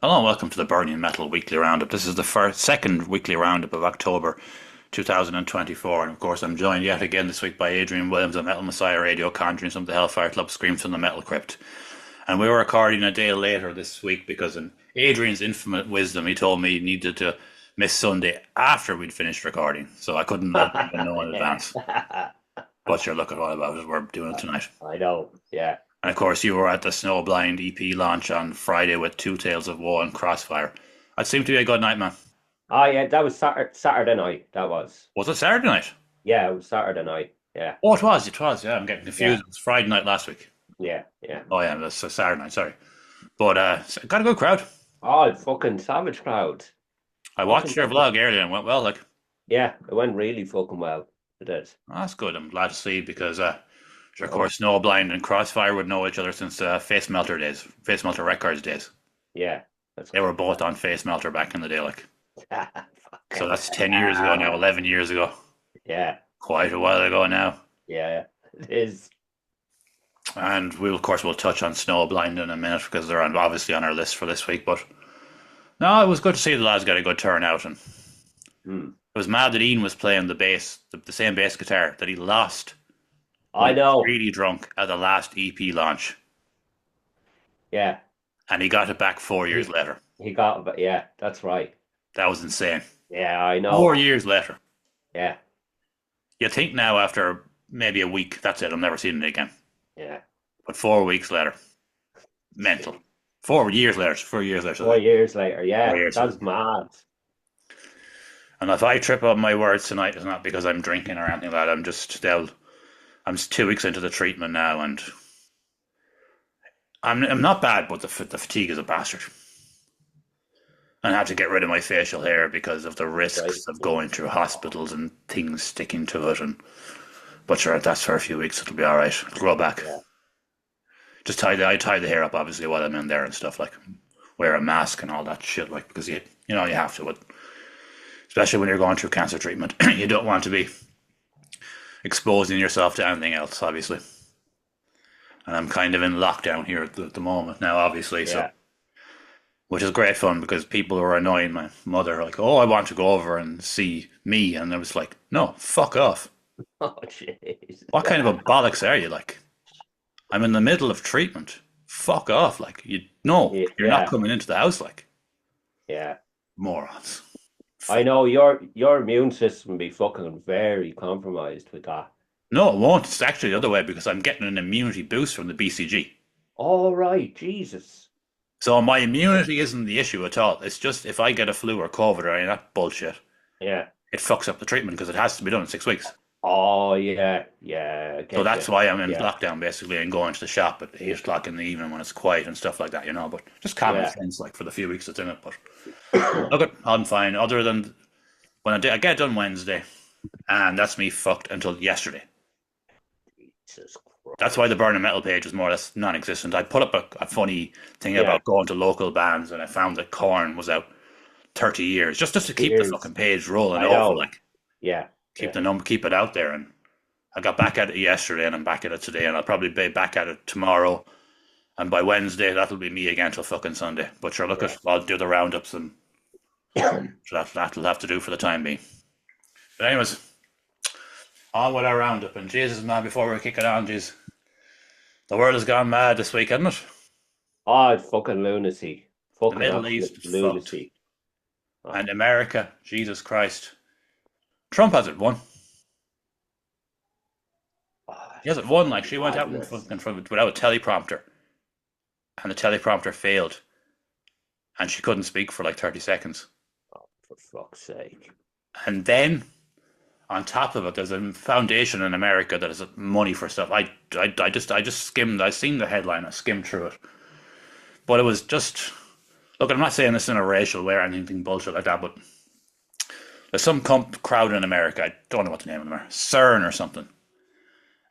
Hello and welcome to the Burning Metal Weekly Roundup. This is the second weekly roundup of October 2024. And of course, I'm joined yet again this week by Adrian Williams of Metal Messiah Radio, conjuring some of the Hellfire Club screams from the Metal Crypt. And we were recording a day later this week because in Adrian's infinite wisdom, he told me he needed to miss Sunday after we'd finished recording. So I couldn't let anyone know in advance. Yeah. But sure, look at all about it. We're doing it tonight. I know. Yeah. And of course, you were at the Snowblind EP launch on Friday with Two Tales of Woe and Crossfire. That seemed to be a good night, man. Oh, yeah. That was Saturday night. That was. Was it Saturday night? Yeah, it was Saturday night. Yeah. Oh, it was. It was. Yeah, I'm getting Yeah. confused. It was Friday night last week. Yeah. Yeah. Oh, yeah, that's Saturday night. Sorry, but got a good crowd. Oh, fucking savage crowd. I Fucking watched your vlog earlier and went well. Like, yeah. It went really fucking well. It did. oh, that's good. I'm glad to see because, sure, of Oh, course, Snowblind and Crossfire would know each other since Face Melter days, Face Melter Records days. yeah. That's They were both on Face Melter back in the day, like. So fucking that's 10 years ago now, 11 years ago, yeah. quite a while ago now. Yeah. It is. And we'll, of course, we'll touch on Snowblind in a minute because they're obviously on our list for this week. But no, it was good to see the lads get a good turnout, and Hmm. it was mad that Ian was playing the bass, the same bass guitar that he lost when I he was know. really drunk at the last EP launch, Yeah. and he got it back 4 years He later. he got. But yeah, that's right. That was insane. Yeah, I Four know. years later. Yeah. You think now after maybe a week, that's it, I'm never seeing it again. Yeah. But 4 weeks later, mental. 4 years later, 4 years later. 4 years later. Four Yeah, years. that's mad. And if I trip up my words tonight, it's not because I'm drinking or anything like that. I'm just still, I'm 2 weeks into the treatment now, and I'm not bad, but the fatigue is a bastard. And I had to get rid of my facial hair because of the Right. risks of going through hospitals and things sticking to it. And but sure, that's for a few weeks. It'll be all right. It'll grow back. Yeah. Just I tie the hair up obviously while I'm in there and stuff, like wear a mask and all that shit, like because you have to, but especially when you're going through cancer treatment, you don't want to be exposing yourself to anything else, obviously. And I'm kind of in lockdown here at the moment now, obviously, so Yeah. which is great fun because people who are annoying my mother are like, "Oh, I want to go over and see me," and I was like, "No, fuck off! Oh, jeez. What kind of a bollocks are you? Like, I'm in the middle of treatment. Fuck off! Like, you're not Yeah, coming into the house, like yeah. morons." I know your immune system be fucking very compromised with that. No, it won't. It's actually the other way because I'm getting an immunity boost from the BCG. All right, Jesus. So my immunity isn't the issue at all. It's just if I get a flu or COVID or any of that bullshit, Yeah. it fucks up the treatment because it has to be done in 6 weeks. Oh, yeah, yeah. I So get you. that's why I'm in Yeah, lockdown basically and going to the shop at 8 o'clock in the evening when it's quiet and stuff like that, But just common yeah. sense, like for the few weeks it's in it. But look, I'm fine. Other than when I get done Wednesday, and that's me fucked until yesterday. Jesus That's why the Christ. Burning Metal page is more or less non-existent. I put up a funny thing Yeah. about going to local bands, and I found that Korn was out 30 years just to keep the Years. fucking page rolling I over, know. like Yeah, keep yeah, the number, keep it out there. And I got back at it yesterday, and I'm back at it today, and I'll probably be back at it tomorrow. And by Wednesday, that'll be me again till fucking Sunday. But sure, look yeah. at I'll do the roundups, and so that'll have to do for the time being. But anyways, on with our roundup. And Jesus, man, before we kick it on, jeez, the world has gone mad this week, hasn't it? Oh, fucking lunacy. The Fucking Middle East absolute is fucked, lunacy. Oh, and America, Jesus Christ, Trump hasn't won. oh, He hasn't won. Like fucking she went out in madness. front without a teleprompter, and the teleprompter failed, and she couldn't speak for like 30 seconds. Oh, for fuck's sake. And then on top of it, there's a foundation in America that has money for stuff. I just skimmed. I seen the headline. I skimmed through it, but it was just. Look, I'm not saying this in a racial way or anything bullshit like that, but there's some crowd in America. I don't know what the name of them are, CERN or something,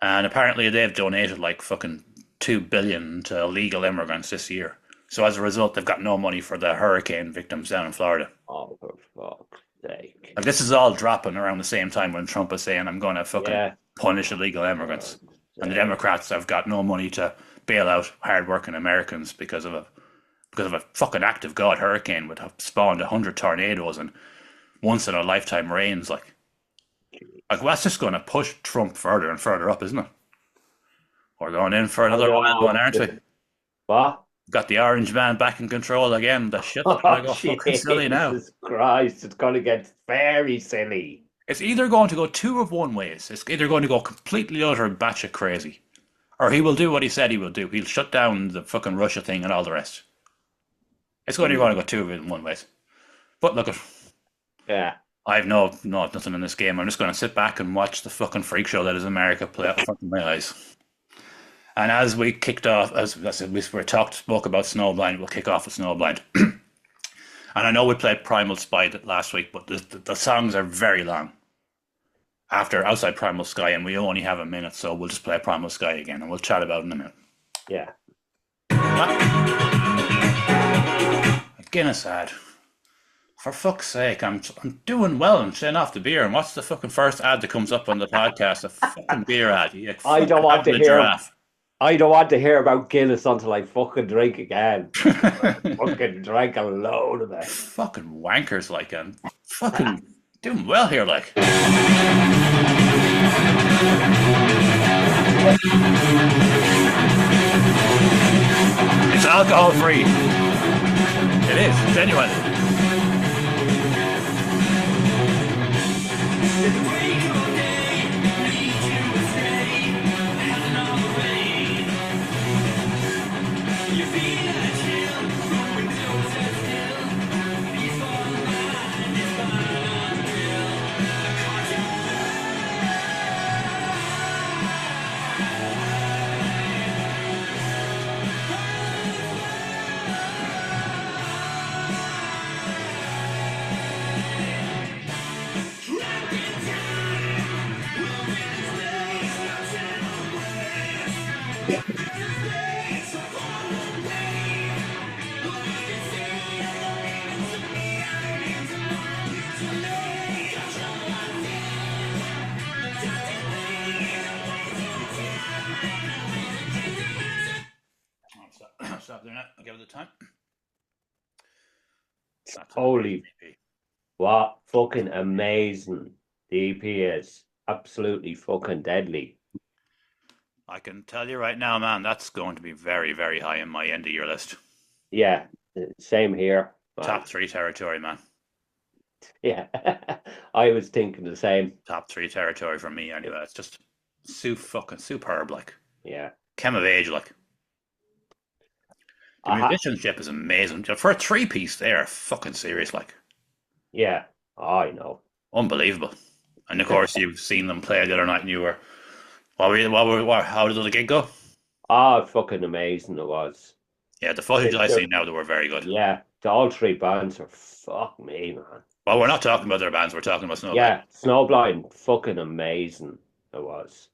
and apparently they've donated like fucking 2 billion to illegal immigrants this year. So as a result, they've got no money for the hurricane victims down in Florida. Oh, for fuck's sake. Like this is all dropping around the same time when Trump is saying, "I'm going to fucking Yeah. punish illegal immigrants," Fuck's and the sake. Democrats have got no money to bail out hard-working Americans because of a because of a fucking act of God hurricane would have spawned 100 tornadoes and once in a lifetime rains. Like well, that's just going to push Trump further and further up, isn't it? We're going in for I another wild one, know. aren't we? What? Got the orange man back in control again. The shit's gonna Oh, go fucking silly now. Jesus Christ. It's going to get very silly. It's either going to go two of one ways. It's either going to go completely utter batshit crazy, or he will do what he said he will do. He'll shut down the fucking Russia thing and all the rest. It's going to go two of it in one ways. But look, Yeah. I have nothing in this game. I'm just going to sit back and watch the fucking freak show that is America play out in front of my eyes. And as we kicked off, as I said, we spoke about Snowblind. We'll kick off with Snowblind. And I know we played Primal Spy last week, but the songs are very long. After outside Primal Sky, and we only have a minute, so we'll just play Primal Sky again, and we'll chat about it in a minute. Yeah. Guinness ad. For fuck's sake, I'm doing well. I'm staying off the beer, and what's the fucking first ad that comes up on the podcast? A fucking beer ad. You I don't want to fucking hear. giraffe. I don't want to hear about Guinness until I fucking drink again. I fucking drank a load of it. Fucking wankers, like, I'm fucking doing well here, like. It's alcohol free. It is, genuine. Stop there now. I'll give it the time. Holy, what fucking amazing the EP is. Absolutely fucking deadly. I can tell you right now, man, that's going to be very, very high in my end of year list. Yeah, same here. Top 3 territory, man. Yeah, I was thinking the same. Top 3 territory for me, anyway. It's just fucking superb, like. Yeah. Came of age, like. The musicianship is amazing. For a 3-piece, they are fucking serious, like. Yeah, I know. Unbelievable. And of course, you've seen them play the other night, and you were. How did the gig go? Fucking amazing it was. Yeah, the footage I see now, they were very good. Yeah, all 3 bands are fuck me, man. Well, we're not talking about their bands, we're talking about Snowblind. Yeah, Snowblind, fucking amazing it was.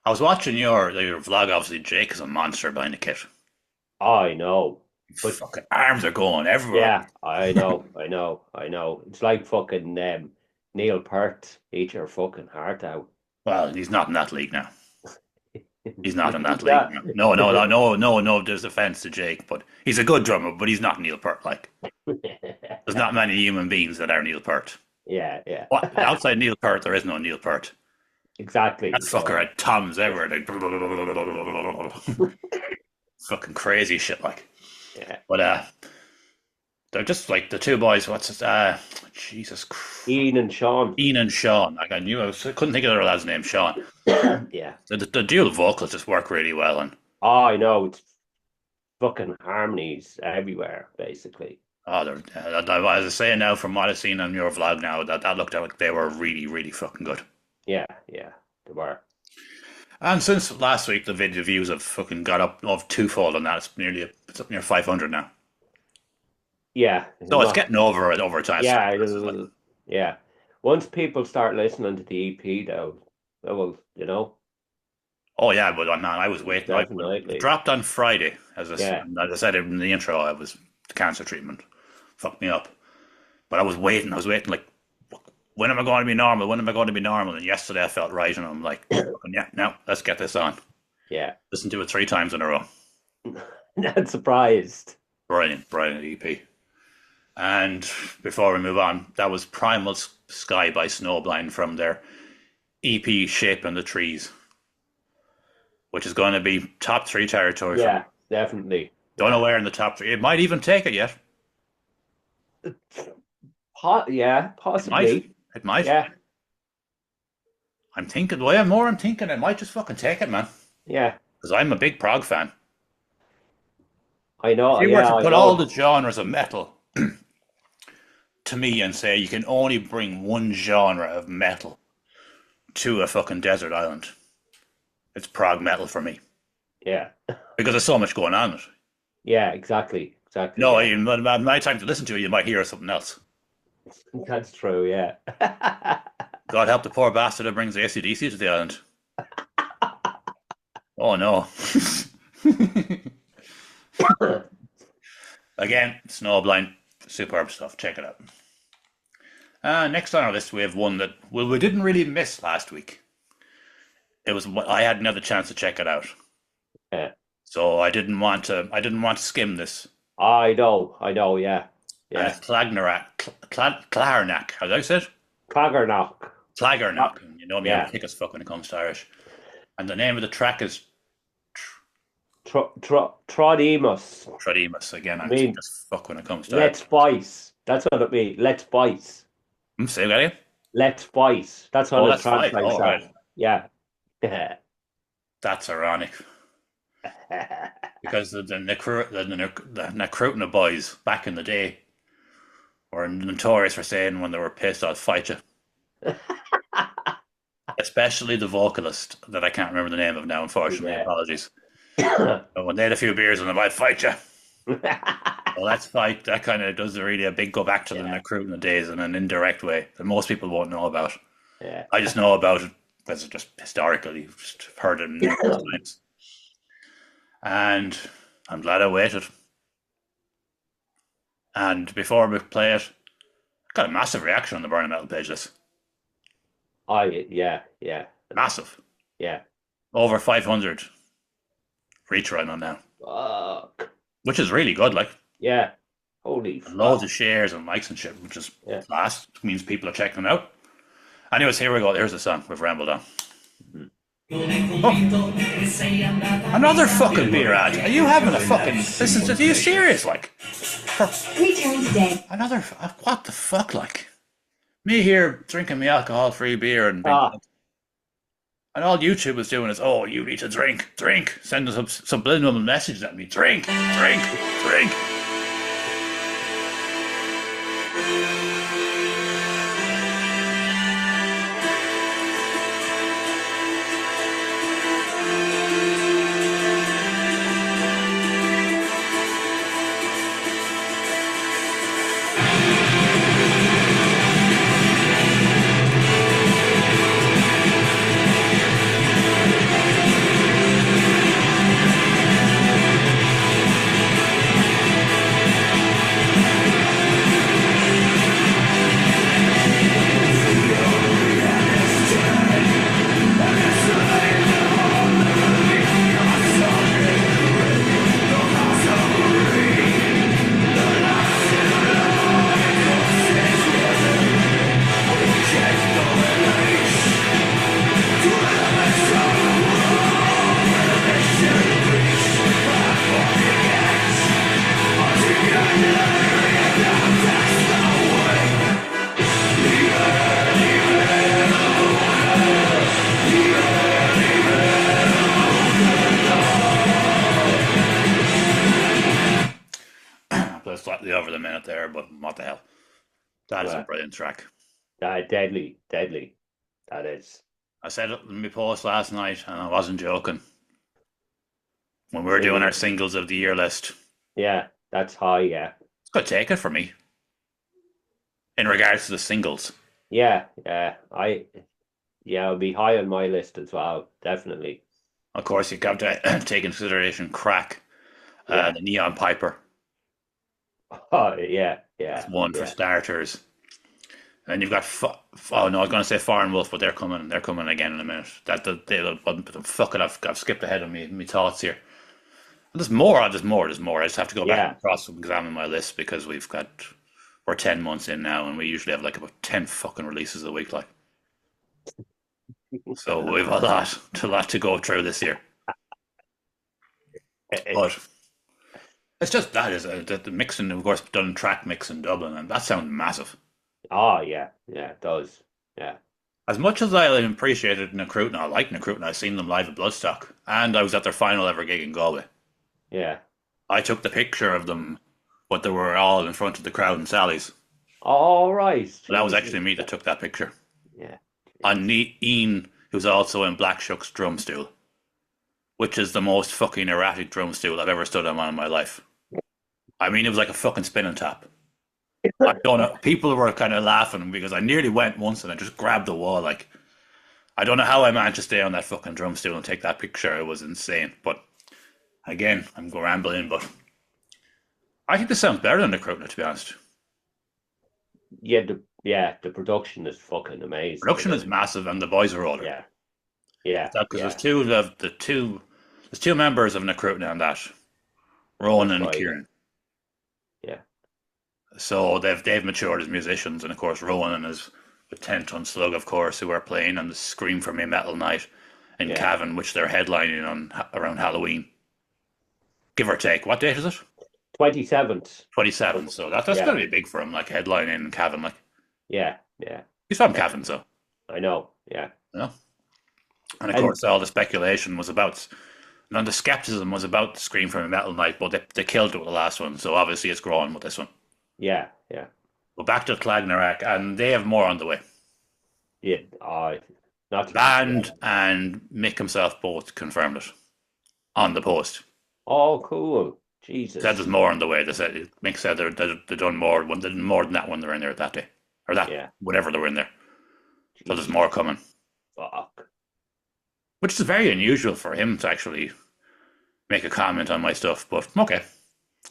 I was watching your vlog, obviously. Jake is a monster behind the kit. I know. But fucking arms are going everywhere. Yeah, I know. It's like fucking Neil Peart, eat your fucking heart out. Well, he's not in that league now. He's not in that league. No, there's offense to Jake, but he's a good drummer, but he's not Neil Peart, like. There's not many human beings that are Neil Peart. Yeah. What, outside Neil Peart, there is no Neil Peart. Exactly. That fucker had toms everywhere. Like, fucking crazy shit, like. Yeah. But they're just like the two boys. What's it? Jesus Christ. Ian and Sean. Like I couldn't think of their lad's name, Sean. Yeah. The dual vocals just work really well, and I know, it's fucking harmonies everywhere, basically. as I say now, from what I've seen on your vlog now, that looked like they were really, really fucking good. Yeah, they were. And since last week, the video views have fucking got up twofold on that. It's up near 500 now. Yeah. So it's getting over time. Yeah, yeah. Once people start listening to the EP, though, they will, Oh yeah, but man, I was waiting. Definitely. It dropped on Friday, as I said in the intro. I was the cancer treatment, fucked me up. But I was waiting. Like, when am I going to be normal? When am I going to be normal? And yesterday I felt right, and I'm like, yeah, no, let's get this on. Yeah. Listen to it 3 times in a row. Not surprised. Brilliant, brilliant EP. And before we move on, that was Primal Sky by Snowblind from their EP Shape in the Trees, which is going to be top three territory for me. Yeah, definitely. Don't know Yeah. where in the top three. It might even take it yet. Yeah, It might. possibly. It might. Yeah, I'm thinking, the way I'm more I'm thinking it might just fucking take it, man. yeah. Because I'm a big prog fan. I If know. you were Yeah, to I put all know. the genres of metal to me and say you can only bring one genre of metal to a fucking desert island, it's prog metal for me. Yeah, Because there's so much going on in it. yeah. Exactly. Exactly. No, Yeah, in my time to listen to it, you might hear something else. that's true. Yeah. God help the poor bastard that brings the ACDC to the island. Oh no. Again, Snowblind, superb stuff. Check it out. Next on our list, we have one that we didn't really miss last week. It was I hadn't had the chance to check it out, Yeah. so I didn't want to skim this. I know. I know. Yeah. And Yeah. it's Clagnerach. How did I say it? Cloggernock. Claggernock. You know me, I'm Yeah. thick as fuck when it comes to Irish. And the name of the track is Trodimus. Tradimus. Again, I I'm thick mean, as fuck when it comes to Irish. let's fight. That's what it means. Let's fight. Say that again? Let's fight. That's what Oh, it that's fine. translates All as. right. Yeah. That's ironic. Because the Necrutna boys back in the day were notorious for saying when they were pissed, I'll fight you. Especially the vocalist that I can't remember the name of now, unfortunately. Yeah. Apologies. But when they had a few beers and they might fight you. Well, that's fight. That kind of does really a big go back to the Yeah. Necrutna days in an indirect way that most people won't know about. Yeah. I just know about it because it's just historically just heard it numerous times. And I'm glad I waited. And before we play it, got a massive reaction on the Burning Metal page. This Yeah. Yeah. massive, Yeah. over 500 reach right on now, Fuck. which is really good. Like Yeah. Holy and loads fuck. of shares and likes and shit, which is Yeah. class. It means people are checking them out. Anyways, here we go. Here's the song we've rambled on. Oh, another fucking beer ad. Are you having a fucking? This is. Are you serious? Like Return today. another? What the fuck? Like me here drinking me alcohol-free beer and being, Ah. and all YouTube is doing is, oh, you need to drink, drink, sending some subliminal messages at me, drink, drink, drink. Play slightly over the minute there, but what the hell? That is a Well, brilliant track. deadly. Deadly. That is. I said it in my post last night, and I wasn't joking. When we were doing Really. our singles of the year list, Yeah. That's high. Yeah. it's going to take it for me in regards to the singles. Yeah. Yeah. It'll be high on my list as well. Definitely. Of course, you have to take into consideration Crack, Yeah. the Neon Piper. Oh, yeah. That's Yeah. one for Yeah. starters. And you've got oh no, I was going to say Foreign Wolf, but they're coming. They're coming again in a minute. Fuck it, I've skipped ahead of me thoughts here. There's more. There's more. I just have to go back Yeah. and cross-examine my list because we're 10 months in now, and we usually have like about 10 fucking releases a week, like. So we've a lot to go through this year. But it's just that is the mixing, of course, done track mix in Dublin, and that sounds massive. Oh yeah, yeah, it does. Yeah. As much as I appreciated Nacruitna, I like Nacruitna. I've seen them live at Bloodstock, and I was at their final ever gig in Galway. Yeah. I took the picture of them, but they were all in front of the crowd in Sally's. All right. So that was Jesus. actually me that took that picture. Yeah. And Ian, who's also in Black Shuck's drum stool, which is the most fucking erratic drum stool I've ever stood on in my life. I mean, it was like a fucking spinning top. I don't know. People were kind of laughing because I nearly went once and I just grabbed the wall. Like, I don't know how I managed to stay on that fucking drum stool and take that picture. It was insane. But again, I'm going rambling. But I think this sounds better than the Crowdner, to be honest. The production is fucking amazing. Production is massive, and the boys are older. Yeah. Yeah. Because Yeah. there's two members of Nacrutna on that, Rowan That's and right. Kieran. Yeah. So they've matured as musicians, and of course Rowan is with 10 Ton Slug, of course, who are playing on the Scream for Me Metal Night in Yeah. Cavan, which they're headlining on around Halloween, give or take. What date is it? 27th. 27. So that's Yeah. going to be big for him, like headlining in Cavan. Like Yeah. Yeah. he's from Cavan, so I know. Yeah. you know. And of And- course, all the speculation was about, and the skepticism was about Scream for Me Metal Night, but they killed it with the last one, so obviously it's growing with this one. Yeah. Yeah. But back to Clagnarak, and they have more on the way. Yeah. Not Band and Mick himself both confirmed it on the post. Oh, cool. Jesus. Said there's more on the way. They said Mick said they've done more. They did more than that when they were in there that day, or that Yeah. whatever they were in there. So there's Jesus. more coming, Fuck. which is very unusual for him to actually make a comment on my stuff. But okay,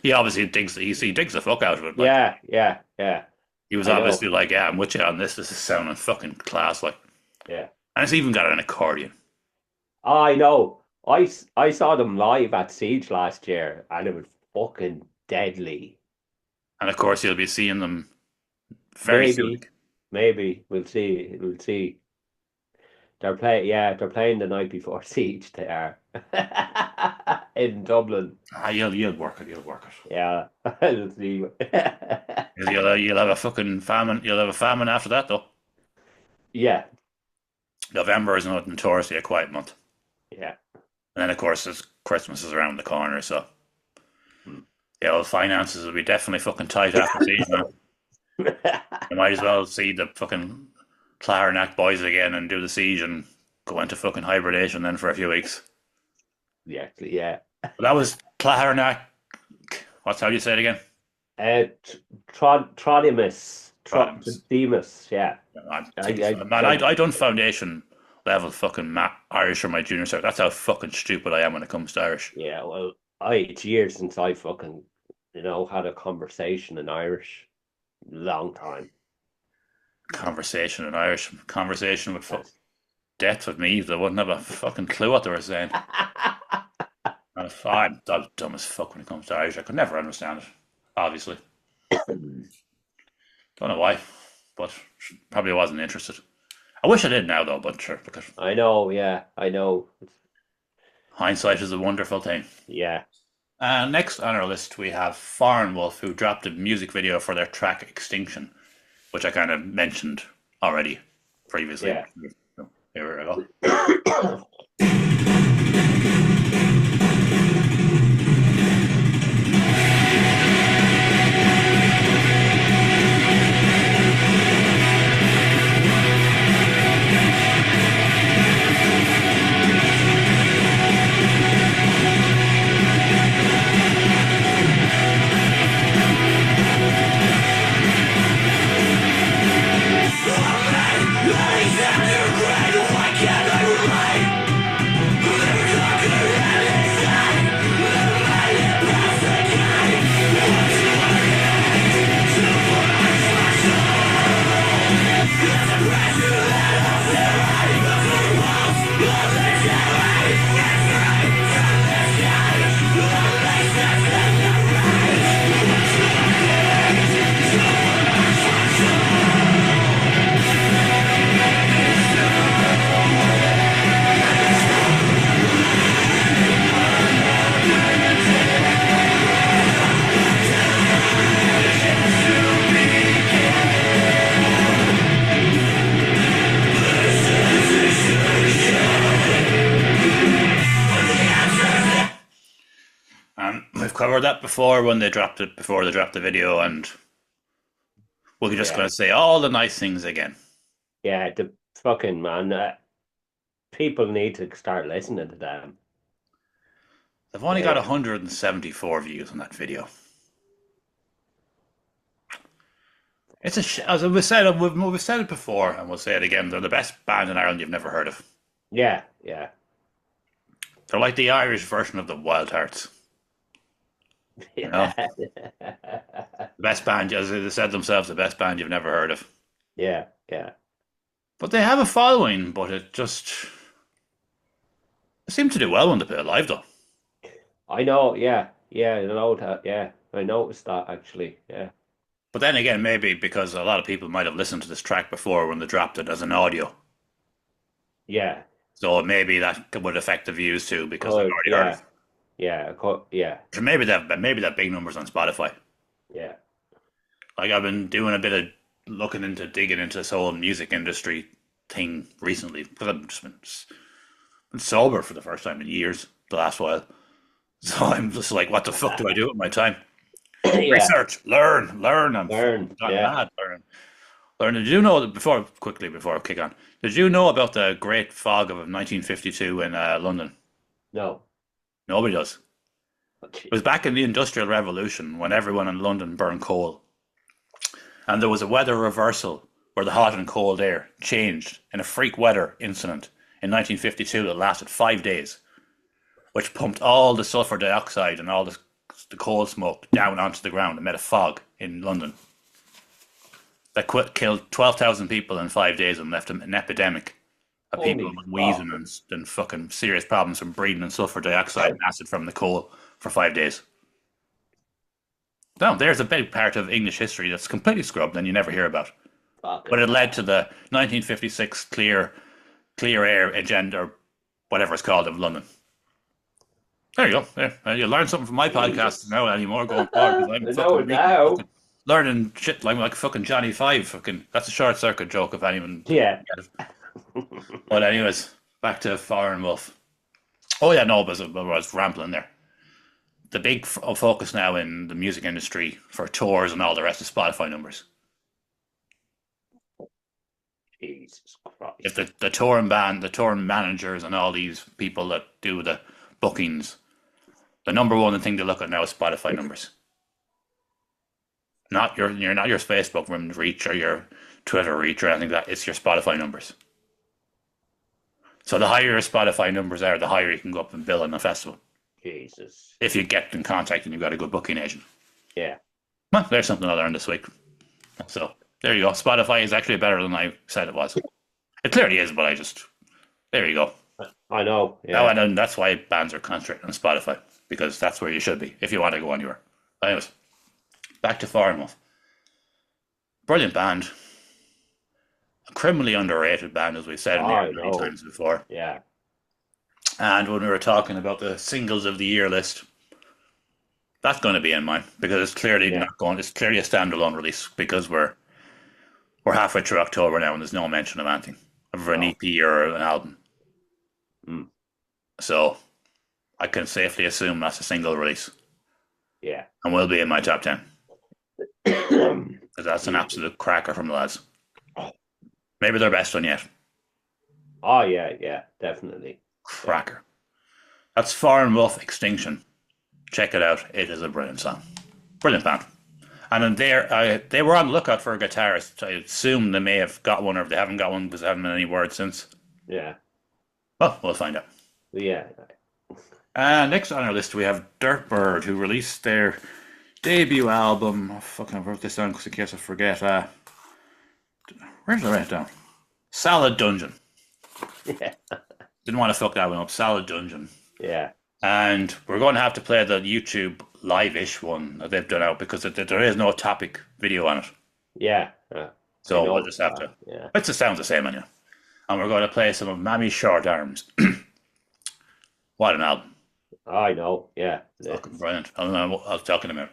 he obviously digs the fuck out of it. Like, Yeah. Yeah. Yeah. he was I know. obviously like, yeah, I'm with you on this. This is sounding fucking class. Like, Yeah. and it's even got an accordion. I know. I saw them live at Siege last year, and it was fucking deadly. And of course, you'll be seeing them very Maybe. soon. Maybe we'll see. We'll see. They're playing the night before Siege. They are in Dublin. You'll work it. You'll work it. Yeah, we'll see. You'll have a fucking famine. You'll have a famine after that, though. Yeah, November is not notoriously a quiet month, yeah, and then of course Christmas is around the corner. So, Hmm. yeah, well, finances will be definitely fucking tight after season. You might as well see the fucking Clarinak boys again and do the siege and go into fucking hibernation then for a few weeks. yeah. But that was Clarinak. What's how do you say it again? Trodimus, Trodimus. Demus. Yeah, I done foundation level fucking Irish for my junior cert. That's how fucking stupid I am when it comes to Irish. yeah. Well, it's years since I fucking had a conversation in Irish. Long time. Conversation in Irish. Conversation with death with me. They wouldn't have a fucking clue what they were saying. I'm dumb as fuck when it comes to Irish. I could never understand it, obviously. Don't know why, but probably wasn't interested. I wish I did now, though, but sure, because I know. Yeah, I know. hindsight is a wonderful thing. Yeah. Next on our list, we have Foreign Wolf, who dropped a music video for their track Extinction, which I kind of mentioned already previously. Yeah. So, here we go. Why can't I relate? heard that before when they dropped it, before they dropped the video, and we're just Yeah. going to say all the nice things again. Yeah, the fucking man. People need to start listening to them. They've only got Yeah. 174 views on that video. It's as we've said, we've said it before, and we'll say it again. They're the best band in Ireland you've never heard of. Yeah, yeah. They're like the Irish version of the Wild Hearts. You know, the best band, as they said themselves, the best band you've never heard of. Yeah, yeah. But they have a following, but they seem to do well when they play it live, though. I know, yeah. Yeah, I know that, yeah. I noticed that actually. Yeah. But then again, maybe because a lot of people might have listened to this track before when they dropped it as an audio. Yeah. So maybe that would affect the views too because they've Good. already heard it. Yeah. Yeah. So maybe that big numbers on Spotify. Yeah. Like I've been doing a bit of digging into this whole music industry thing recently because I've just been sober for the first time in years the last while. So I'm just like, what the fuck do I do with my time? Yeah. Research, learn. I'm Learn. gone Yeah. mad, learn. Did you know that before I kick on? Did you know about the Great Fog of 1952 in London? No. Nobody does. It was back in the Industrial Revolution when everyone in London burned coal. And there was a weather reversal where the hot and cold air changed in a freak weather incident in 1952 that lasted 5 days, which pumped all the sulfur dioxide and all the coal smoke down onto the ground and made a fog in London. That killed 12,000 people in 5 days and left an epidemic of Holy people with wheezing and fucking serious problems from breathing in sulfur dioxide and acid from the coal for 5 days. Now, there's a big part of English history that's completely scrubbed and you never hear about. But it led to the 1956 clear air agenda, or whatever it's called, of London. There you go. There. You learn something from my podcast now anymore going forward. Because I'm fucking learning shit like fucking Johnny Five. Fucking that's a short circuit joke if anyone. Yeah. But anyways, back to Foreign Wolf. Oh yeah, no, but I was rambling there. The big focus now in the music industry for tours and all the rest is Spotify numbers. Jesus Christ. If the touring band, the touring managers, and all these people that do the bookings, the number one thing to look at now is Spotify numbers. Not your Facebook reach or your Twitter reach or anything like that. It's your Spotify numbers. So the higher your Spotify numbers are, the higher you can go up and bill on a festival. Jesus. If you get in contact and you've got a good booking agent. Yeah. Well, there's something I learned this week. So there you go. Spotify is actually better than I said it was. It clearly is, but there you go. I know. Yeah. Now, and that's why bands are concentrating on Spotify, because that's where you should be if you want to go anywhere. Anyways, back to Foreign Wolf. Brilliant band. A criminally underrated band, as we've said many times before. Yeah. And when we were talking about the singles of the year list, that's going to be in mine because it's clearly not going. It's clearly a standalone release because we're halfway through October now and there's no mention of anything of an EP or an album. So I can safely assume that's a single release. Yeah. And will be in my top 10. Because that's an absolute cracker from the lads. Maybe their best one yet. Oh yeah, definitely. Cracker. That's Foreign Wolf Extinction. Check it out. It is a brilliant song. Brilliant band. And then they were on the lookout for a guitarist. I assume they may have got one, or if they haven't got one because there haven't been any word since. Yeah. Well, we'll find out. Yeah. Next on our list we have Dirtbird, who released their debut album. I wrote this down because in case I forget. Where did I write it down? Salad Dungeon. Yeah. Didn't want to fuck that one up. Salad Dungeon. Yeah. And we're going to have to play the YouTube live-ish one that they've done out because there is no topic video on it. Yeah. So we'll just have to. Yeah. It just sounds the same on you. And we're going to play some of Mammy's Short Arms. What an album. I know. Yeah. Fucking brilliant. I'll talk in a minute.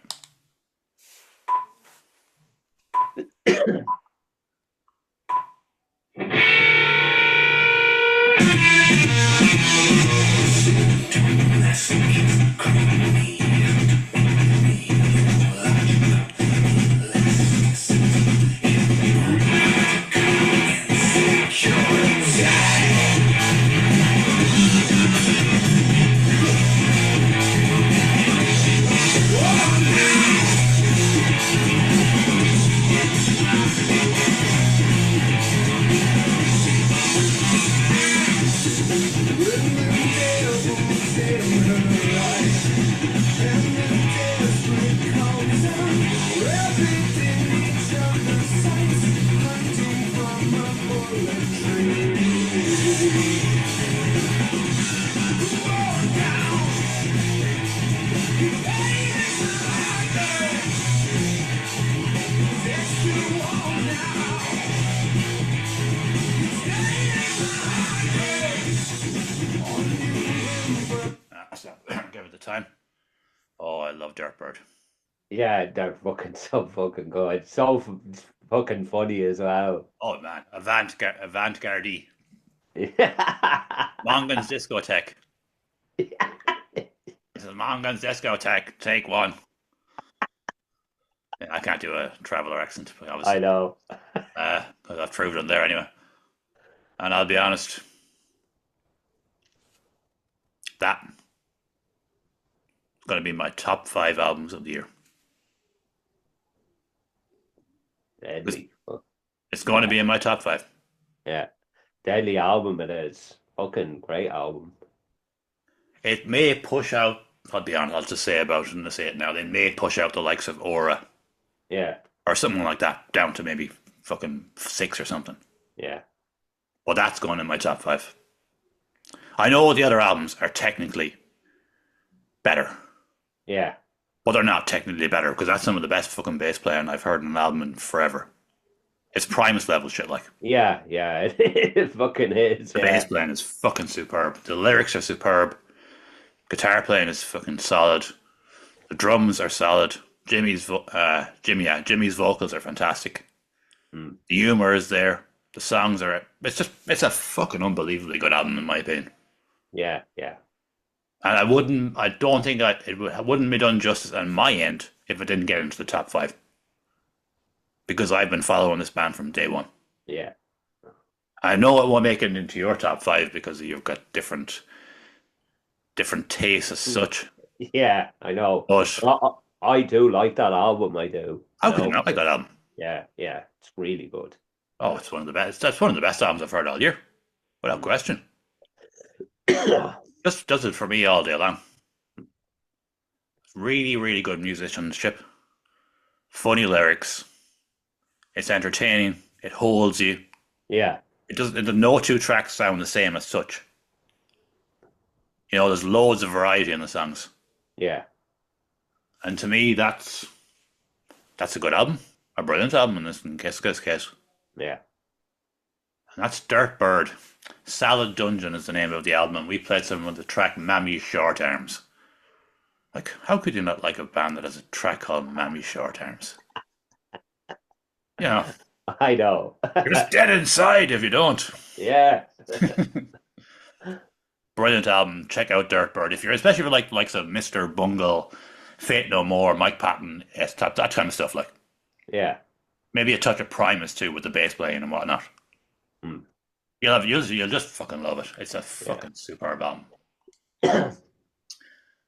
Dirtbird. Yeah, they're fucking so fucking good. So fucking funny as well. Oh man, avant-garde. Yeah. Mongan's discotheque. This is Mongan's discotheque. Take one. Yeah, I can't do a traveller accent, I obviously, know. because I've proved it there anyway. And I'll be honest, that is going to be my top 5 albums of the year. Deadly. It's going to be in my top 5. Yeah. Deadly album it is. Fucking great album. It may push out. I'll be honest. I'll just say about it and say it now. They may push out the likes of Aura Yeah. or something like that down to maybe fucking 6 or something. Yeah. But that's going in my top 5. I know the other albums are technically better, Yeah. but they're not technically better because that's some of the best fucking bass playing I've heard in an album in forever. It's Primus level shit. Like Yeah. Yeah. It fucking is. the Yeah. bass playing is fucking superb. The lyrics are superb. Guitar playing is fucking solid. The drums are solid. Jimmy's vocals are fantastic. Mm. The humor is there. The songs are. It's a fucking unbelievably good album in my opinion. Yeah. Yeah. And I don't think it wouldn't be done justice on my end if it didn't get into the top 5. Because I've been following this band from day one. Yeah. I know it won't make it into your top 5 because you've got different tastes as such. Yeah. I know. But I do like that album. I do. how could you not like that album? Yeah. Yeah. It's really good. Oh, it's one of the best. That's one of the best albums I've heard all year, without question. Just does it for me all day long. Really, really good musicianship. Funny lyrics. It's entertaining. It holds you. Yeah. No 2 tracks sound the same as such. You know, there's loads of variety in the songs. Yeah. And to me, that's a good album. A brilliant album in this case. Yeah. And that's Dirtbird. Salad Dungeon is the name of the album, and we played some of the track Mammy Short Arms. Like, how could you not like a band that has a track called Mammy Short Arms? You know, I know. you're just dead inside if you don't. Yeah. Brilliant album. Check out Dirtbird especially if you like likes of Mr. Bungle, Fate No More, Mike Patton, that kind of stuff. Like Yeah. maybe a touch of Primus too with the bass playing and whatnot. Hmm. You'll just fucking love it. It's a fucking superb album.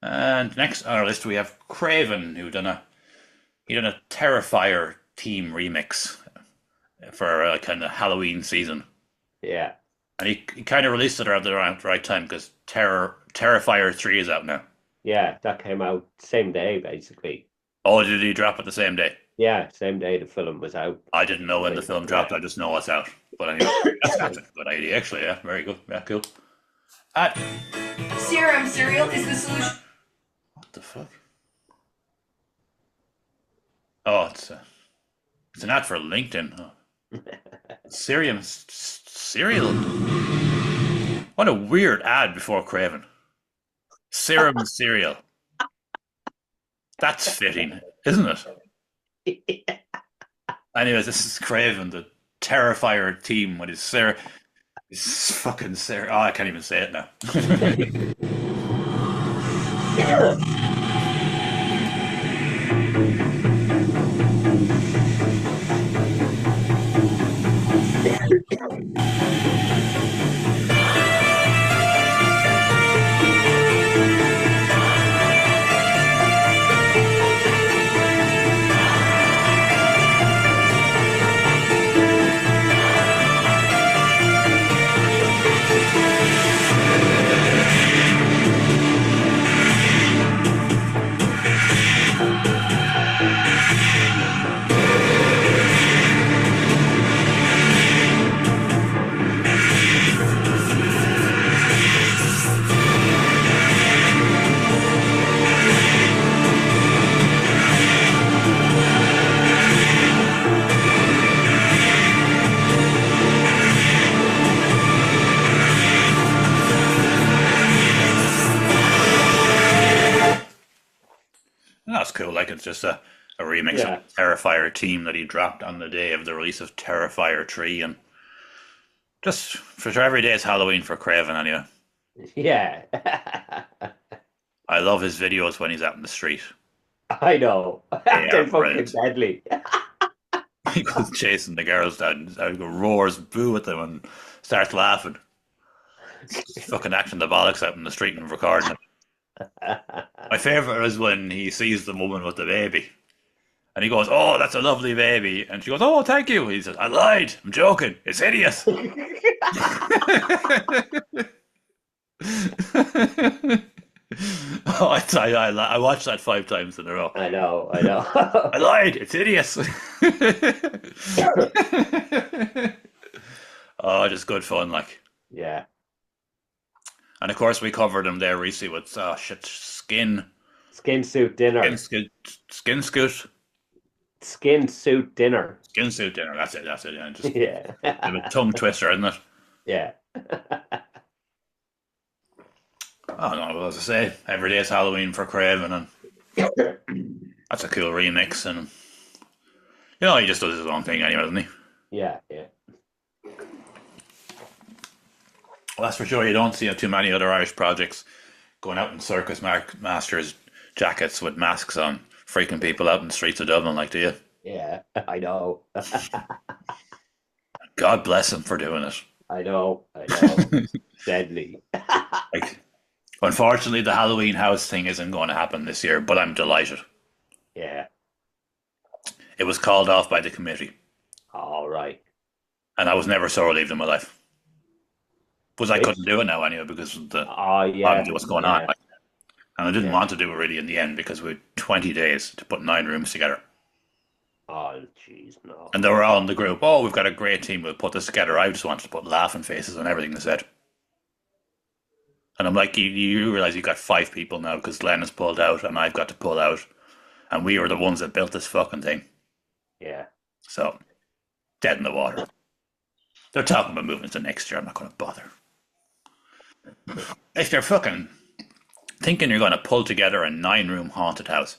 And next on our list we have Craven, who done a Terrifier team remix for a kind of Halloween season. Yeah. And he kind of released it around the right time because Terrifier 3 is out now. Yeah. That came out same day, basically. Oh, did he drop it the same day? Yeah. Same day the film was out. I didn't know when the film dropped. I just know it's out. But anyway, that's a good idea, actually. Yeah, very good. Yeah, cool. Serum cereal is the solution. What the fuck? Oh, it's an ad for LinkedIn. Oh. Cereal. What a weird ad before Craven. Serum cereal. That's fitting, isn't it? Anyways, this is Craven, the Terrifier team with his fucking Sarah. Oh, I can't even say it now. like it's just a remix of Yeah, the Terrifier theme that he dropped on the day of the release of Terrifier 3. And just for sure, every day is Halloween for Craven anyway. yeah. I love his videos when he's out in the street. I know. They They're are fucking brilliant. deadly. He goes chasing the girls down, and roars boo at them and starts laughing. Fucking acting the bollocks out in the street and recording it. My favourite is when he sees the woman with the baby. And he goes, "Oh, that's a lovely baby." And she goes, "Oh, thank you." He says, "I lied. I'm joking. It's hideous." Oh, I watched that 5 times in a row. I know, I I know. lied. It's hideous. Oh, just good fun, like. Yeah. And of course, we covered him there recently with shit, Skin suit dinner. skin, skin scoot, Skin suit dinner. skin suit dinner. That's it. That's it. Yeah, just Yeah. a bit tongue twister, isn't it? Yeah. Oh no, well, as I say, every day is Halloween for Craven, and that's a cool remix. And he just does his own thing anyway, doesn't he? Yeah, yeah. Well, that's for sure. You don't see too many other Irish projects going out in circus masters jackets with masks on, freaking people out in the streets of Dublin, like, do you? Yeah, I know. God bless them for doing it. I know. I know. Deadly. Like, unfortunately, the Halloween house thing isn't going to happen this year, but I'm delighted. Yeah. It was called off by the committee, All right. and I was never so relieved in my life. Because I couldn't Which? do it now anyway because of the Oh, yeah. obviously what's going on. Yeah. Like, and I didn't Yeah. want to do it really in the end because we had 20 days to put 9 rooms together. Oh, jeez, no. And they were all in the group, "Oh, we've got a great team, we'll put this together." I just wanted to put laughing faces on everything they said. And I'm like, you realize you've got 5 people now because Glenn has pulled out and I've got to pull out. And we were the ones that built this fucking thing. Yeah. So, dead in the water. They're talking about moving to next year. I'm not going to bother. If they're fucking thinking you're going to pull together a 9-room haunted house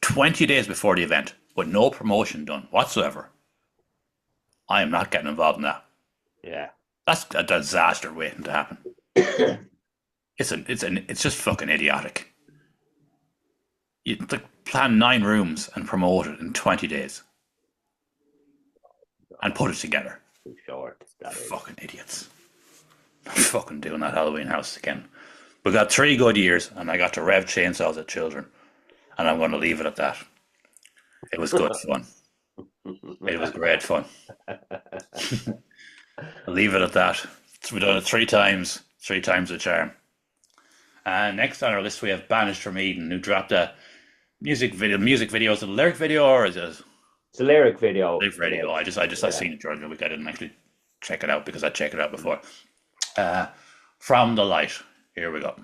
20 days before the event with no promotion done whatsoever, I am not getting involved in that. Yeah. That's a disaster waiting to happen. It's just fucking idiotic. You plan 9 rooms and promote it in 20 days and put it together. Too short. That is. Fucking idiots. I'm fucking doing that Halloween house again. We got 3 good years and I got to rev chainsaws at children. And I'm going to leave it at that. It was good fun. It was great fun. I'll leave it at that. We've done it 3 times. 3 times the charm. And next on our list we have Banished from Eden, who dropped a music video. Music video, is it a lyric video or is it It's a lyric video. lyric video? I Yeah. seen it during the week. I didn't actually check it out because I checked it out before. From the Light. Here we go.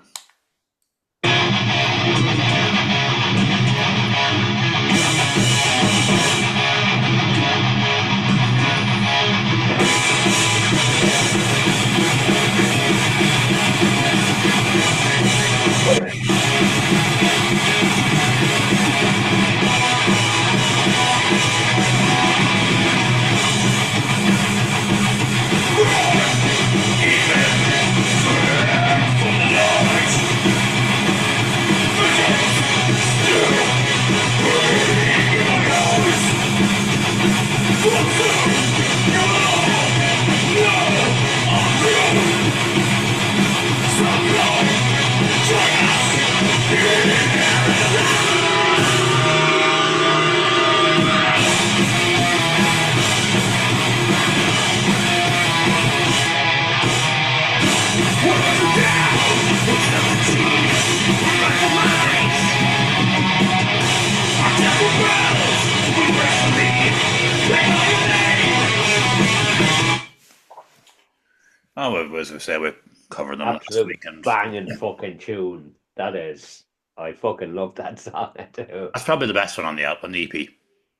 Oh, as we say, we covered them last Absolute weekend. banging fucking tune. That is. I fucking love that song too. That's probably the best one on the album, on the EP.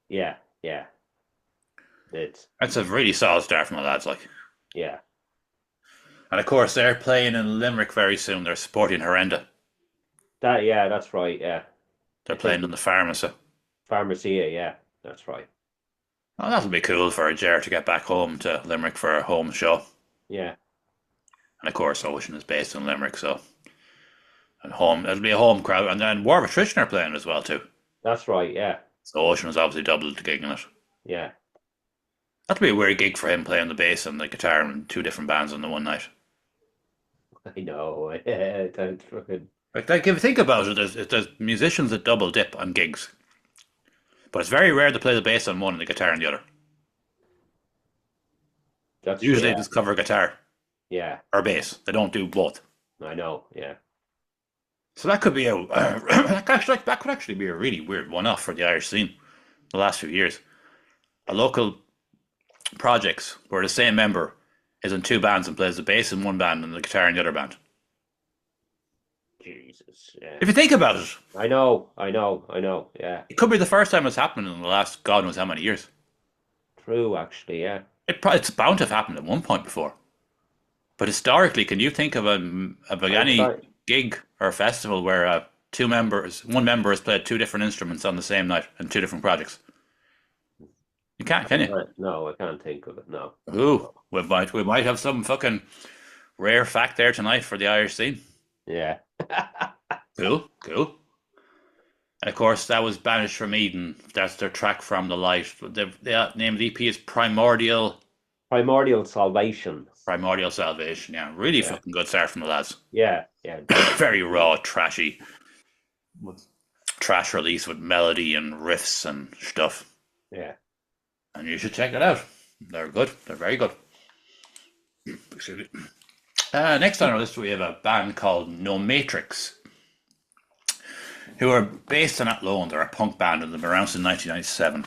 Yeah, yeah. It's That's a really solid start from the lads, like. yeah. And of course, they're playing in Limerick very soon. They're supporting Horrenda. That's right, yeah. They're I playing think in the Pharmacy. Pharmacia, yeah, that's right. Oh, that'll be cool for Ger to get back home to Limerick for a home show. Yeah, And of course, Ocean is based in Limerick, so and home it'll be a home crowd. And then War of Attrition are playing as well too. that's right. Yeah, So Ocean has obviously doubled the gig in it. yeah. That'll be a weird gig for him playing the bass and the guitar in two different bands on the one night. I know. Yeah, don't fucking. Like if you think about it, there's musicians that double dip on gigs, but it's very rare to play the bass on one and the guitar on the other. That's Usually, they yeah, just cover guitar yeah. or bass. They don't do both. I know. Yeah, So that could be a that could actually be a really weird one-off for the Irish scene the last few years. A local projects where the same member is in two bands and plays the bass in one band and the guitar in the other band. Jesus. Yeah, If you think about it, I know. I know. I know. Yeah, it could be the first time it's happened in the last God knows how many years. true. Actually, yeah. It's bound to have happened at one point before. But historically, can you think of I'm any trying. gig or festival where one member has played two different instruments on the same night in two different projects? You can't, can you? No, I can't think of it. No. Ooh, we might have some fucking rare fact there tonight for the Irish scene. Yeah. Cool, cool. And of course, that was Banished from Eden. That's their track from the light. The name of the EP is Primordial Salvation. Primordial Salvation. Yeah, really Yeah. fucking good start from the lads. Yeah. Yeah. Very raw, trashy, trash release with melody and riffs and stuff. Yeah. And you should check it out. They're good. They're very good. Excuse me. Next on our list, we have a band called No Matrix, who are based in Athlone. They're a punk band and they've been around since 1997.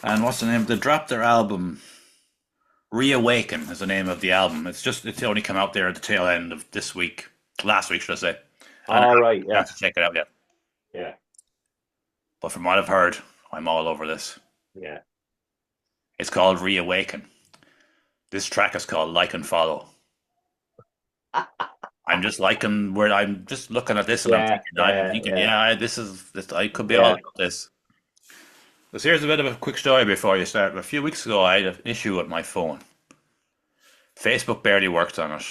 And what's the name? They dropped their album, Reawaken is the name of the album. It's only come out there at the tail end of last week, should I say. And All I right. haven't Yeah. to check it out yet. Yeah. But from what I've heard, I'm all over this. Yeah. It's called Reawaken. This track is called Like and Follow. I'm just looking at this and I'm thinking, this I could be all about this. So here's a bit of a quick story before you start. A few weeks ago, I had an issue with my phone. Facebook barely worked on it.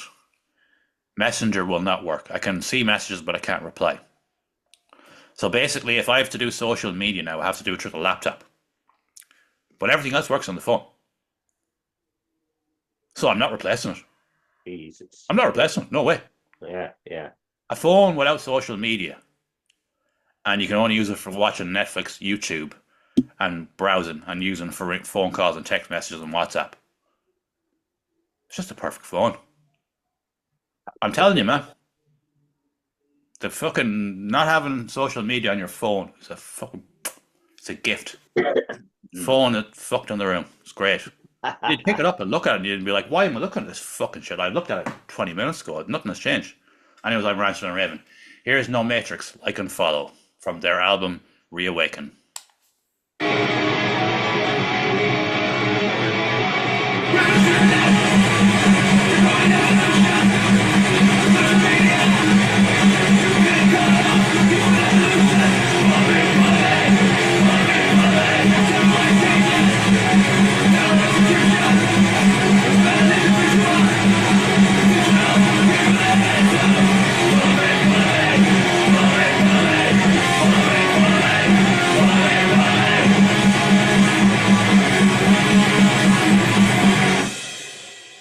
Messenger will not work. I can see messages, but I can't reply. So basically, if I have to do social media now, I have to do it through the laptop. But everything else works on the phone. So I'm not replacing it. Jesus. I'm not replacing it. No way. Yeah. Yeah. A phone without social media, and you can only use it for watching Netflix, YouTube, and browsing, and using for phone calls and text messages and WhatsApp. It's just a perfect phone. I'm telling you, man. The fucking not having social media on your phone is it's a gift. Phone it fucked in the room. It's great. You'd pick it up and look at it and you'd be like, why am I looking at this fucking shit? I looked at it 20 minutes ago. Nothing has changed. Anyways, I'm ranting and raving. Here's No Matrix, Like and Follow, from their album Reawaken.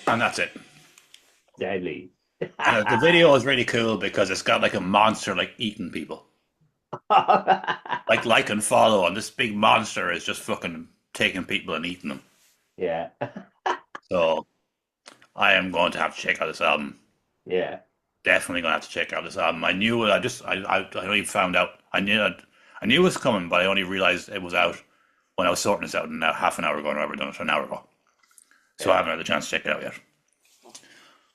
And that's it. Deadly. And the video is really cool because it's got like a monster like eating people. Like and Follow, and this big monster is just fucking taking people and eating them. Yeah. So I am going to have to check out this album. Yeah. Definitely going to have to check out this album. I knew it. I only found out. I knew it was coming, but I only realized it was out when I was sorting this out now half an hour ago, and I've done it an hour ago. So I haven't had the chance to check it out yet.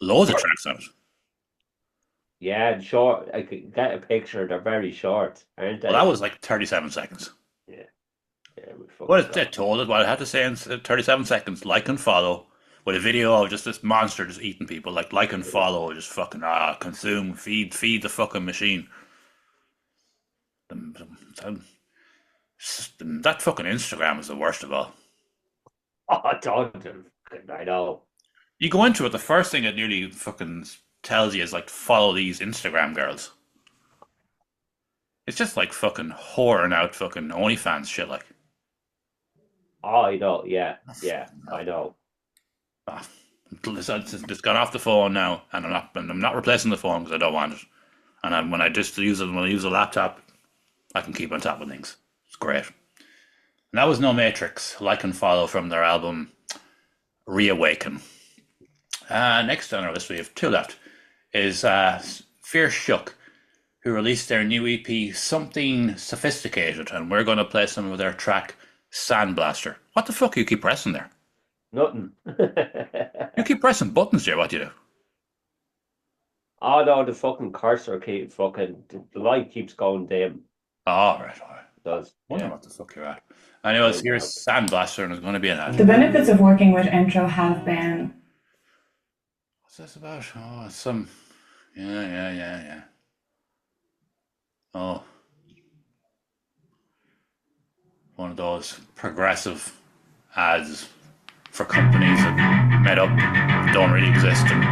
Loads of tracks on it. Yeah, and short. I could get a picture. They're very short, aren't they? Well, that was like 37 seconds. Yeah. Yeah. We fucking Well, got it told it what I had to say in 37 seconds. Like and Follow, with a video of just this monster just eating people. Like and Follow, just fucking consume, feed the fucking machine. that fucking Instagram is the worst of all. Oh, don't. I know. You go into it, the first thing it nearly fucking tells you is like follow these Instagram girls. It's just like fucking whoring out fucking OnlyFans shit. Like, Oh, I know. Yeah, oh, yeah, fucking I hell. know. Ah, it's gone off the phone now, and I'm not replacing the phone because I don't want it. And when I just use it, when I use a laptop, I can keep on top of things. It's great. And that was No Matrix. Like and follow from their album Reawaken. Next on our list, we have two left. Is Fear Shook, who released their new EP, Something Sophisticated, and we're going to play some of their track, Sandblaster. What the fuck you keep pressing there? Nothing. You keep pressing buttons here, what do you do? Oh no, the fucking cursor keep fucking the light keeps going dim. Oh, all right, all right. It does. Wonder Yeah. what the fuck you're at. Anyways, Find here's out. Sandblaster, and it's going to be an ad. The benefits of working with intro have been What's this about? Oh, it's some. Yeah. Oh, one of those progressive ads for companies that made up don't really exist. And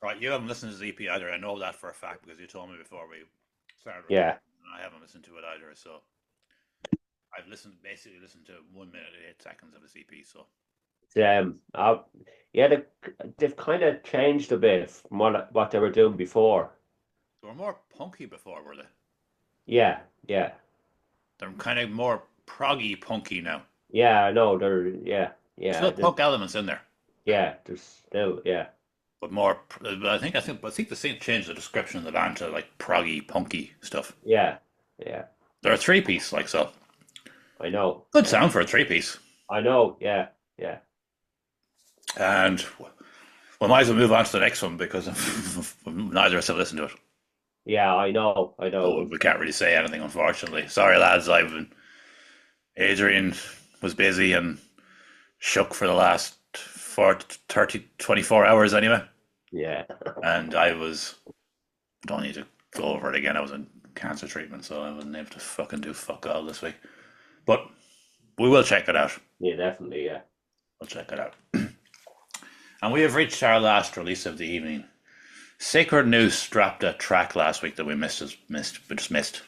right, you haven't listened to the EP either. I know that for a fact because you told me before we started recording, Yeah. and I haven't listened to it either. So I've basically listened to 1 minute and 8 seconds of this EP. So Yeah, they've kind of changed a bit from what they were doing before. they were more punky before, were they? Yeah, yeah, They're kind of more proggy punky now. yeah. I know yeah, Still punk elements in there, yeah. There's still but more. I think the thing changed the description of the band to like proggy punky stuff. yeah. They're a three-piece, like so. I know. Good sound for a three-piece. I know. Yeah. And we might as well move on to the next one because neither of us have listened to it. Yeah, I know. So we can't really say anything, unfortunately. Sorry, lads. Adrian was busy and shook for the last 24 hours anyway. Yeah. And don't need to go over it again. I was in cancer treatment, so I wasn't able to fucking do fuck all this week. But we will check it out. Yeah, definitely, yeah. We'll check it out. And we have reached our last release of the evening. Sacred Noose dropped a track last week that we just missed.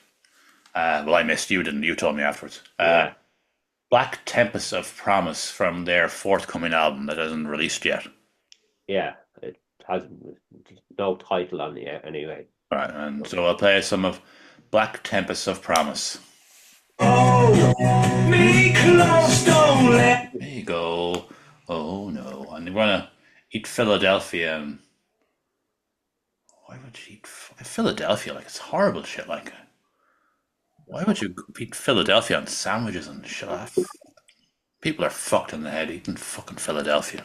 Well, I missed. You didn't. You told me afterwards. Yeah. Black Tempest of Promise from their forthcoming album that hasn't released yet. Yeah. It has no title on it anyway. All right, and so I'll play some of Black Tempest of Promise. Me close, don't let There you go. Oh no. And we're gonna eat Philadelphia, and why would you eat Philadelphia? Like, it's horrible shit. Like, why would you eat Philadelphia on sandwiches and shit? People are fucked in the head eating fucking Philadelphia.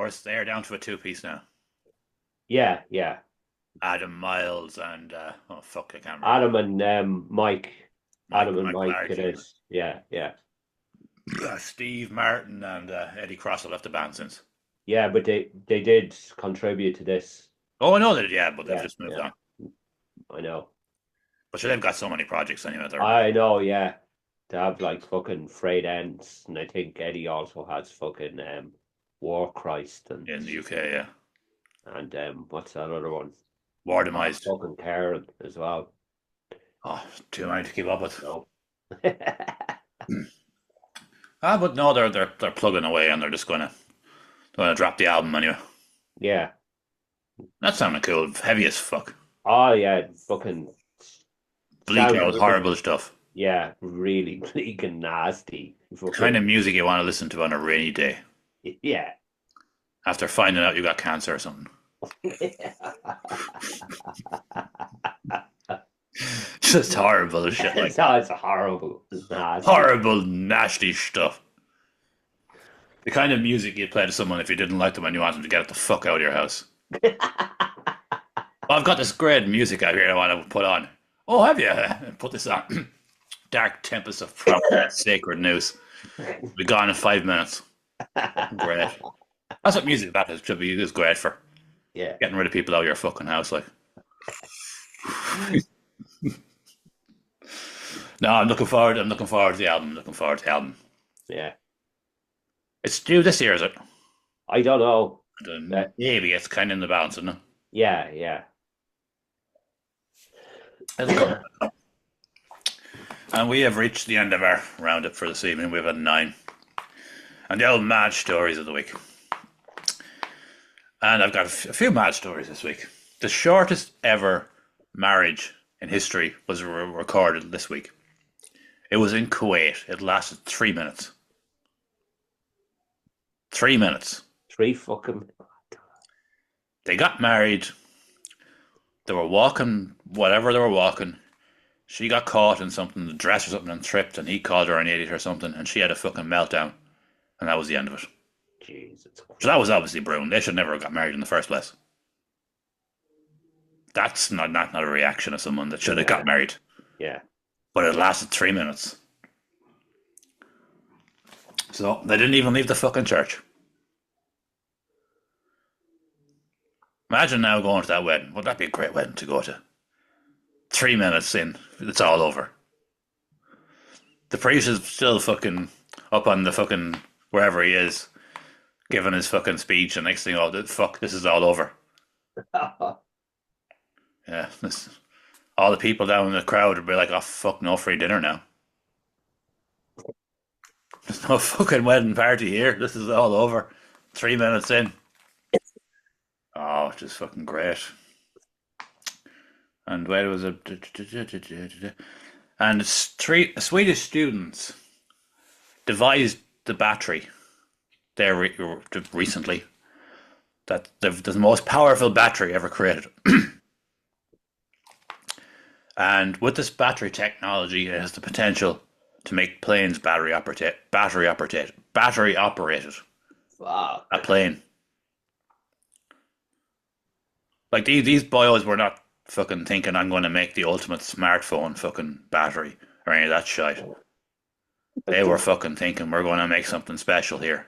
course, they're down to a two-piece now. Yeah, yeah. Adam Miles and oh fuck, I can't remember. Adam and Mike. Adam and Mike Mike it Clark, is. Yeah, yeah. Steve Martin and Eddie Cross have left the band since. Yeah, but they did contribute to this. Oh, I know that, yeah, but they've Yeah, just moved yeah. on. I know. But sure, they've got so many projects anyway. They're I know, yeah. They have like fucking frayed ends, and I think Eddie also has fucking War Christ in the UK, yeah. and what's that other one? War Oh, Demised. fucking Karen as well. Oh, too many to keep up with. No. But no, they're plugging away and they're just gonna drop the album anyway. Yeah. That sounded cool, heavy as fuck. Oh yeah, fucking Bleak sounds out, really- horrible stuff. Yeah, really bleak and nasty. Kind of music you want to listen to on a rainy day Yeah. after finding out you got cancer or something. Just horrible shit, like It's horrible. It's nasty. horrible, nasty stuff. The kind of music you'd play to someone if you didn't like them and you want them to get the fuck out of your house. I've got this great music out here I want to put on. Oh, have you? Put this on. Dark Tempest of Sacred News. Be gone in 5 minutes. Great. That's what music that should be is great for. Yeah. Getting rid of people out of your fucking house, like. No, I'm looking forward to the album. Yeah. It's due this year, is it? I don't know. Maybe it's kind of in the balance, isn't it? Yeah, yeah. And we have reached the end of our roundup for this evening. We've had 9. And the old mad stories of the week. And I've got a few mad stories this week. The shortest ever marriage in history was recorded this week. It was in Kuwait. It lasted 3 minutes. 3 minutes. 3 fucking. They got married. They were walking, whatever they were walking. She got caught in something, the dress or something, and tripped, and he called her an idiot or something, and she had a fucking meltdown. And that was the end of it. Jesus. So that was obviously Brune. They should never have got married in the first place. That's not a reaction of someone that should have got married. Yeah. But it lasted 3 minutes. So they didn't even leave the fucking church. Imagine now going to that wedding. Would that be a great wedding to go to? 3 minutes in, it's all over. The priest is still fucking up on the fucking wherever he is, giving his fucking speech, and next thing, this is all over. Yeah, all the people down in the crowd would be like, oh fuck, no free dinner now. There's no fucking wedding party here. This is all over. 3 minutes in. Oh, just fucking great. And where was it? And Swedish students devised the battery there recently. That the most powerful battery ever created. And with this battery technology, it has the potential to make planes battery operated. Fuck. A plane. Like these boys were not fucking thinking I'm going to make the ultimate smartphone fucking battery or any of that shit. They were fucking thinking we're going to make something special here.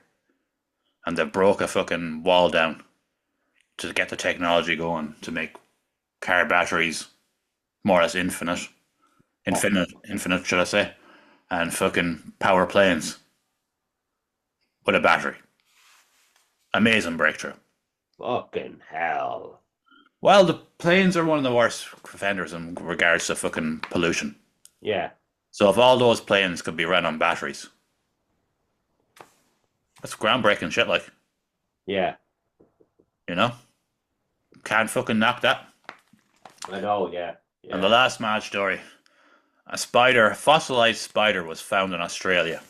And they broke a fucking wall down to get the technology going to make car batteries more or less infinite, should I say, and fucking power planes with a battery. Amazing breakthrough. Fucking hell. Well, the planes are one of the worst offenders in regards to fucking pollution. Yeah. So if all those planes could be run on batteries, that's groundbreaking shit, like. Yeah. You know? Can't fucking knock that. I know, yeah. And the last mad story. A fossilized spider was found in Australia.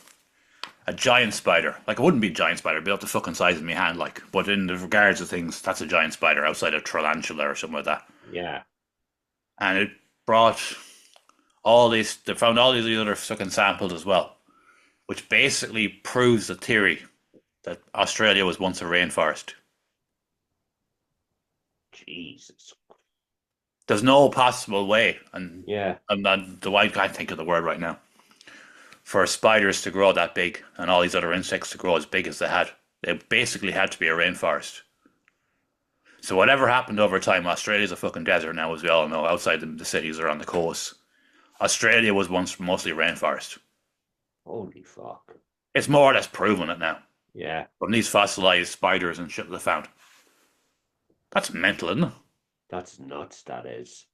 A giant spider. Like, it wouldn't be a giant spider, it'd be up the fucking size of my hand, like. But in the regards of things, that's a giant spider outside of tarantula or something like that. Yeah. And it brought they found all these other fucking samples as well. Which basically proves the theory that Australia was once a rainforest. Jesus. There's no possible way, and Yeah. I can't think of the word right now, for spiders to grow that big and all these other insects to grow as big as they had. They basically had to be a rainforest. So whatever happened over time, Australia's a fucking desert now, as we all know, outside the cities or on the coast. Australia was once mostly rainforest. Holy fuck. It's more or less proven it now Yeah. from these fossilized spiders and shit they found. That's mental, isn't it? That's nuts, that is.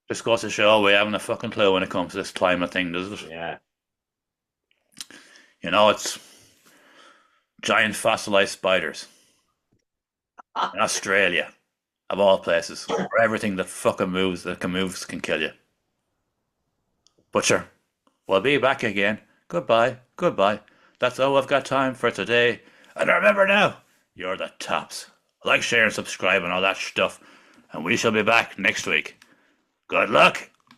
Just goes to show we haven't a fucking clue when it comes to this climate thing, does it? Yeah. You know, it's giant fossilized spiders in Australia, of all places, where everything that fucking moves that can move can kill you. But sure, we'll be back again. Goodbye, goodbye. That's all I've got time for today. And remember now, you're the tops. Like, share, and subscribe and all that stuff. And we shall be back next week. Good luck.